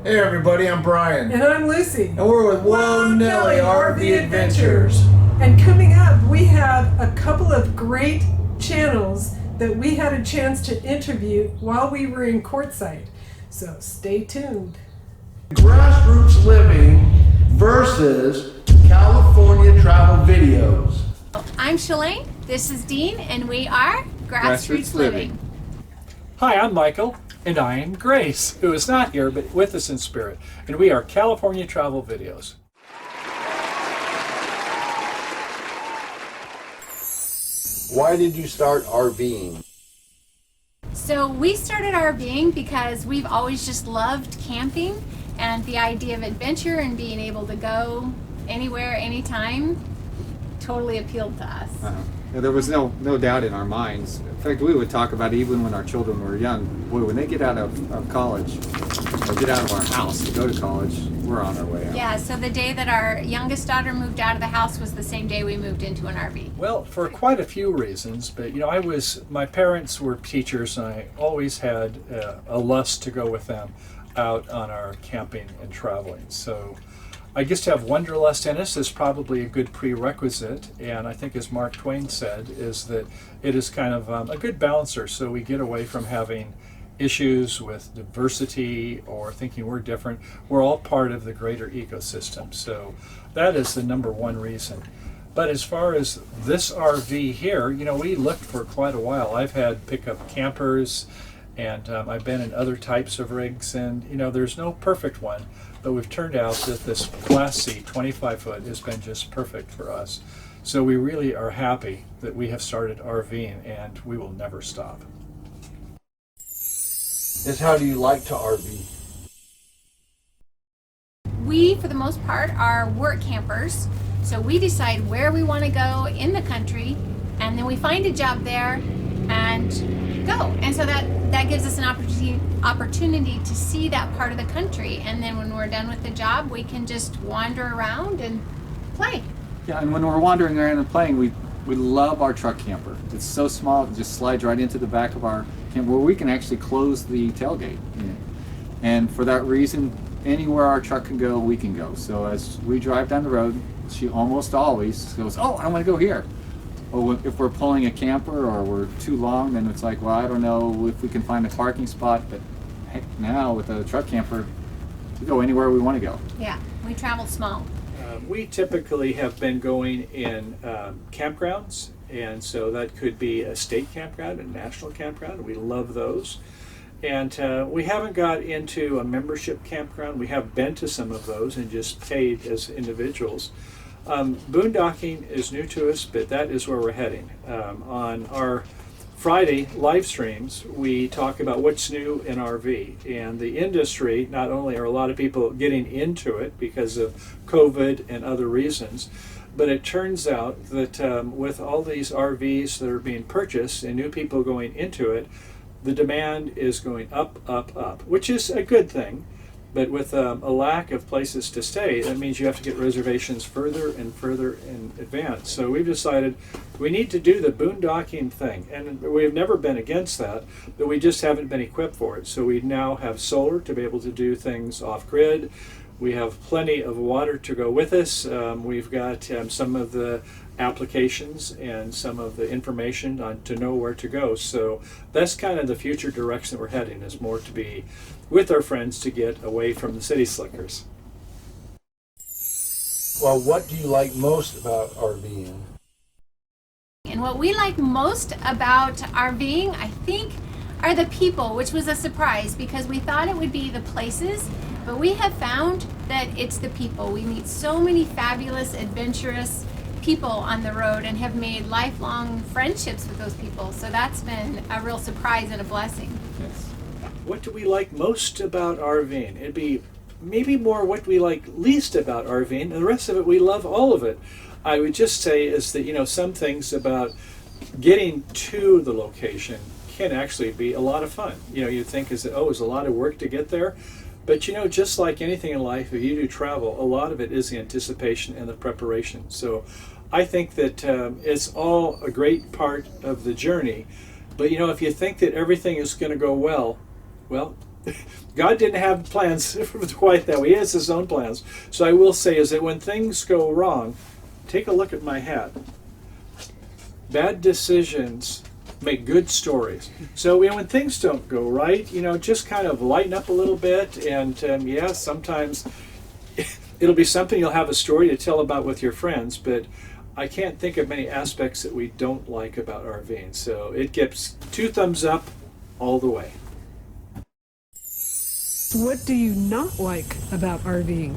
Hey everybody, I'm Brian. And I'm Lucy. And we're with Whoa Nellie RV Adventures. And coming up, we have a couple of great channels that we had a chance to interview while we were in Quartzsite. So stay tuned. Grassroots living versus California travel videos. I'm Shalane, this is Dean, and we are Grassroots Living. Hi, I'm Michael, and I am Grace, who is not here, but with us in spirit. And we are California Travel Videos. Why did you start RVing? So we started RVing because we've always just loved camping and the idea of adventure and being able to go anywhere, anytime, totally appealed to us. Yeah, there was no doubt in our minds. In fact, we would talk about it even when our children were young. Boy, when they get out of college, or get out of our house to go to college, we're on our way out. Yeah, so the day that our youngest daughter moved out of the house was the same day we moved into an RV. Well, for quite a few reasons, but my parents were teachers, and I always had a lust to go with them out on our camping and traveling. So I guess to have wanderlust in us is probably a good prerequisite, and I think as Mark Twain said, is that it is kind of a good balancer, so we get away from having issues with diversity or thinking we're different. We're all part of the greater ecosystem, so that is the number one reason. But as far as this RV here, we looked for quite a while. I've had pickup campers, and I've been in other types of rigs, and there's no perfect one, but we've turned out that this Class C 25 foot has been just perfect for us. So we really are happy that we have started RVing, and we will never stop. How do you like to RV? We, for the most part, are work campers. So we decide where we want to go in the country, and then we find a job there and go. And so that gives us an opportunity to see that part of the country. And then when we're done with the job, we can just wander around and play. Yeah, and when we're wandering around and playing, we love our truck camper. It's so small, it just slides right into the back of our camper where we can actually close the tailgate. And for that reason, anywhere our truck can go, we can go. So as we drive down the road, she almost always goes, "Oh, I want to go here." Or if we're pulling a camper or we're too long, then it's like, well, I don't know if we can find a parking spot. But heck, now with a truck camper, we go anywhere we want to go. Yeah, we travel small. We typically have been going in campgrounds, and so that could be a state campground, a national campground. We love those. And we haven't got into a membership campground. We have been to some of those and just paid as individuals. Boondocking is new to us, but that is where we're heading. On our Friday live streams, we talk about what's new in RV. And the industry, not only are a lot of people getting into it because of COVID and other reasons, but it turns out that with all these RVs that are being purchased and new people going into it, the demand is going up, up, up, which is a good thing. But with a lack of places to stay, that means you have to get reservations further and further in advance. So we've decided we need to do the boondocking thing. And we've never been against that, but we just haven't been equipped for it. So we now have solar to be able to do things off-grid. We have plenty of water to go with us. We've got some of the applications and some of the information to know where to go. So that's kind of the future direction that we're heading, is more to be with our friends to get away from the city slickers. Well, what do you like most about RVing? And what we like most about RVing, I think, are the people, which was a surprise because we thought it would be the places, but we have found that it's the people. We meet so many fabulous, adventurous people on the road and have made lifelong friendships with those people. So that's been a real surprise and a blessing. Yes. What do we like most about RVing? It'd be maybe more what we like least about RVing, and the rest of it, we love all of it. I would just say is that, some things about getting to the location can actually be a lot of fun. You think it's a lot of work to get there. But just like anything in life, if you do travel, a lot of it is the anticipation and the preparation. So I think that it's all a great part of the journey. But if you think that everything is going to go well, God didn't have plans quite that way. He has his own plans. So I will say is that when things go wrong, take a look at my hat. Bad decisions make good stories. So when things don't go right, just kind of lighten up a little bit. And yeah, sometimes it'll be something you'll have a story to tell about with your friends. But I can't think of many aspects that we don't like about RVing. So it gets 2 thumbs up all the way. What do you not like about RVing?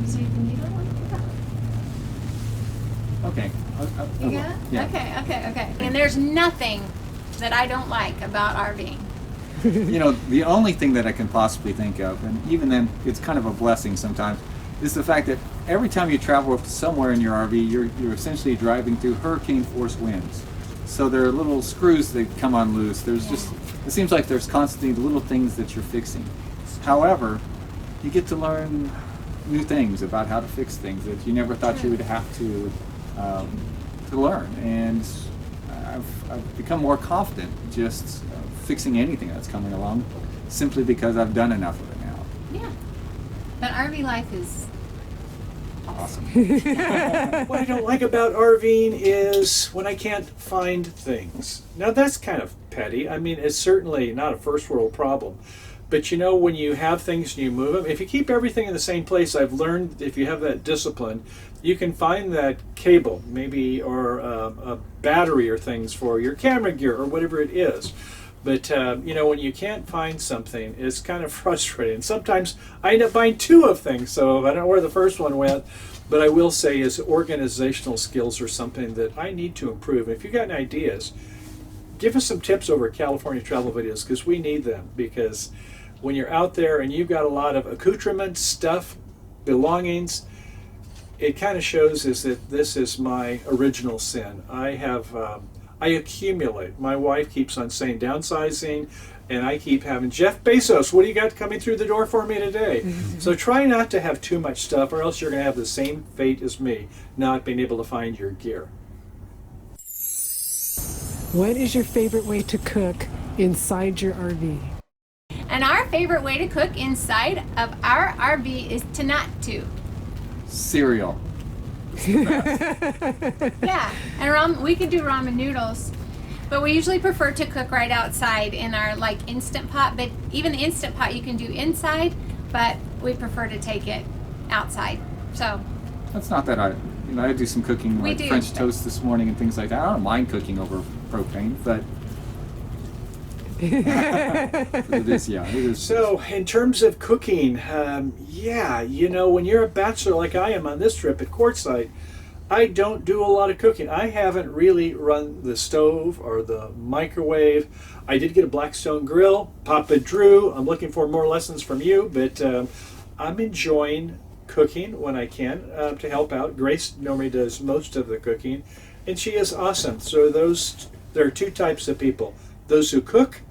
So you can needle one? Okay. You got it? Yeah. Okay. And there's nothing that I don't like about RVing. The only thing that I can possibly think of, and even then it's kind of a blessing sometimes, is the fact that every time you travel somewhere in your RV, you're essentially driving through hurricane force winds. So there are little screws that come on loose. There's just, it seems like there's constantly little things that you're fixing. However, you get to learn new things about how to fix things that you never thought you would have to learn. And I've become more confident just fixing anything that's coming along, simply because I've done enough of it now. Yeah. But RV life is Awesome. What I don't like about RVing is when I can't find things. Now that's kind of petty. I mean, it's certainly not a first world problem. But when you have things and you move them, if you keep everything in the same place, I've learned if you have that discipline, you can find that cable, maybe, or a battery or things for your camera gear or whatever it is. But, when you can't find something, it's kind of frustrating. Sometimes I end up buying 2 of things, so I don't know where the first one went. But I will say is organizational skills are something that I need to improve. If you've got any ideas, give us some tips over at California Travel Videos, because we need them. Because when you're out there and you've got a lot of accoutrements, stuff, belongings, it kind of shows is that this is my original sin. I accumulate. My wife keeps on saying downsizing, and I keep having, Jeff Bezos, what do you got coming through the door for me today? So try not to have too much stuff, or else you're going to have the same fate as me, not being able to find your gear. What is your favorite way to cook inside your RV? And our favorite way to cook inside of our RV is to not to. Cereal. Yeah, and we could do ramen noodles, but we usually prefer to cook right outside in our Instant Pot. But even the Instant Pot you can do inside, but we prefer to take it outside. So That's not that I do some cooking We like do. French toast this morning and things like that. I don't mind cooking over propane, but it is. So, in terms of cooking, when you're a bachelor like I am on this trip at Quartzsite, I don't do a lot of cooking. I haven't really run the stove or the microwave. I did get a Blackstone grill. Papa Drew, I'm looking for more lessons from you, but I'm enjoying cooking when I can to help out. Grace normally does most of the cooking, and she is awesome. So there are 2 types of people: those who cook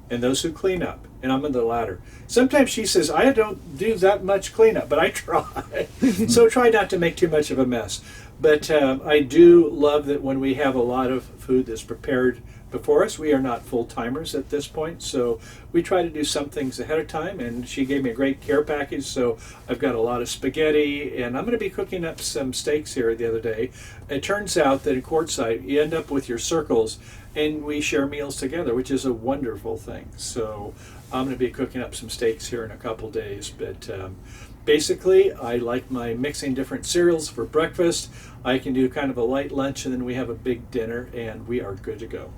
and those who clean up, and I'm in the latter. Sometimes she says, I don't do that much cleanup, but I try. So try not to make too much of a mess. But I do love that when we have a lot of food that's prepared before us. We are not full-timers at this point, so we try to do some things ahead of time, and she gave me a great care package, so I've got a lot of spaghetti, and I'm going to be cooking up some steaks here the other day. It turns out that at Quartzsite, you end up with your circles, and we share meals together, which is a wonderful thing. So I'm going to be cooking up some steaks here in a couple days. But basically, I like my mixing different cereals for breakfast. I can do kind of a light lunch, and then we have a big dinner, and we are good to go.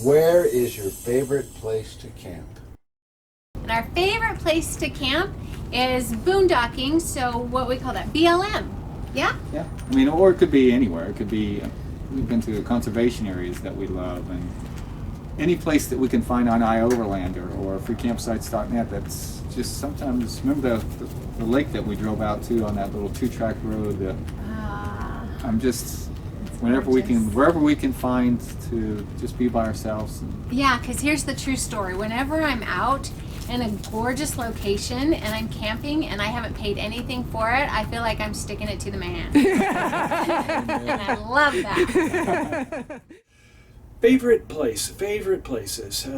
Where is your favorite place to camp? And our favorite place to camp is boondocking, so what we call that, BLM. Yeah? Yeah, or it could be anywhere. It could be, we've been to conservation areas that we love, and any place that we can find on iOverland or freecampsites.net. That's just sometimes, remember the lake that we drove out to on that little 2-track road? I'm just, wherever we can find to just be by ourselves. Yeah, because here's the true story. Whenever I'm out in a gorgeous location and I'm camping and I haven't paid anything for it, I feel like I'm sticking it to the man. And I love that. Favorite places.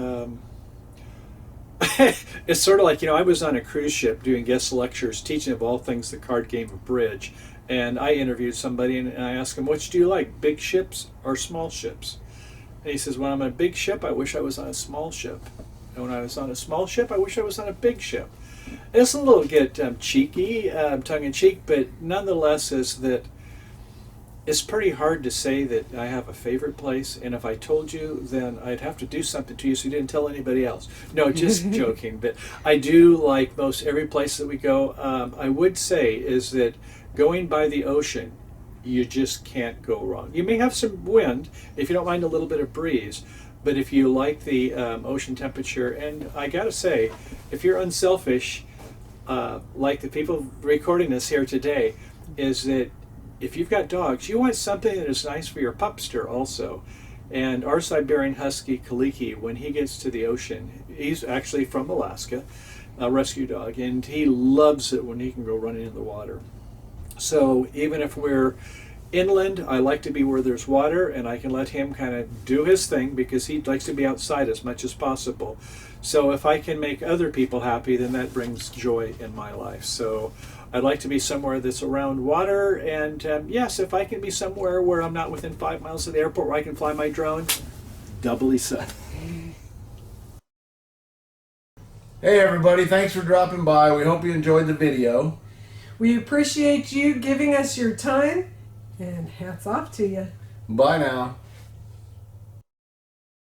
It's sort of like, I was on a cruise ship doing guest lectures, teaching of all things the card game of bridge. And I interviewed somebody and I asked him, which do you like, big ships or small ships? And he says, when I'm on a big ship, I wish I was on a small ship. And when I was on a small ship, I wish I was on a big ship. And it's a little get cheeky, tongue-in-cheek, but nonetheless is that it's pretty hard to say that I have a favorite place, and if I told you, then I'd have to do something to you so you didn't tell anybody else. No, just joking, but I do like most every place that we go. I would say is that going by the ocean, you just can't go wrong. You may have some wind, if you don't mind a little bit of breeze, but if you like the ocean temperature, and I gotta say, if you're unselfish, like the people recording this here today, is that if you've got dogs, you want something that is nice for your pupster also. And our Siberian Husky, Kaliki, when he gets to the ocean, he's actually from Alaska, a rescue dog, and he loves it when he can go running in the water. So even if we're inland, I like to be where there's water, and I can let him kind of do his thing because he likes to be outside as much as possible. So if I can make other people happy, then that brings joy in my life. So I'd like to be somewhere that's around water, and yes, if I can be somewhere where I'm not within 5 miles of the airport where I can fly my drone, doubly so. Hey everybody, thanks for dropping by. We hope you enjoyed the video. We appreciate you giving us your time, and hats off to you. Bye now.